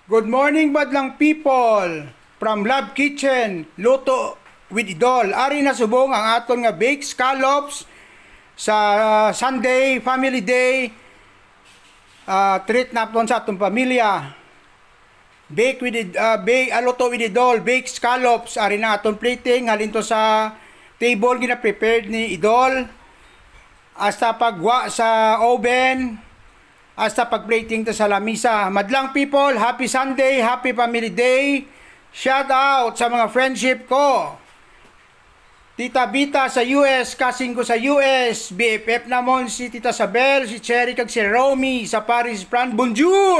Good morning, badlang people! From Love Kitchen, Luto with Idol. Ari na subong ang aton nga baked scallops sa Sunday, Family Day. Treat na sa atong pamilya. Luto with Idol, baked scallops. Ari na aton plating. Halin to sa table gina-prepared ni Idol. Hasta pagwa sa oven. Hasta pag-plating to sa lamisa. Madlang people, happy Sunday, happy Family Day. Shout out sa mga friendship ko. Tita Bita sa US, kasing ko sa US. BFF namon si Tita Sabel, si Cherry kag si Romy sa Paris, France. Bonjour!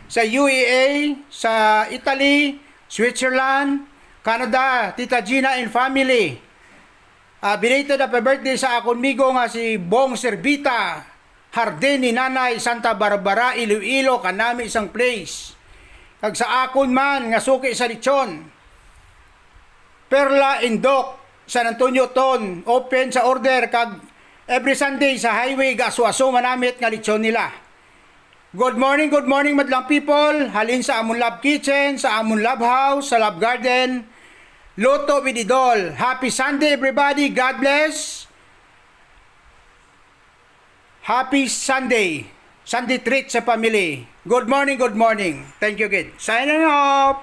Sa UEA, sa Italy, Switzerland, Canada, Tita Gina and family. Belated happy birthday sa akong migo nga si Bong Servita. Hardin ni Nanay Santa Barbara, Iloilo, kanami isang place. Kag sa akon man nga suki sa lechon. Perla Indok, San Antonio Ton, open sa order kag every Sunday sa highway gaso-aso manamit nga lechon nila. Good morning madlang people. Halin sa amon Love Kitchen, sa amon Love House, sa Love Garden. Luto with Idol. Happy Sunday everybody. God bless. Happy Sunday. Sunday treat sa family. Good morning. Thank you, kid. Signing off.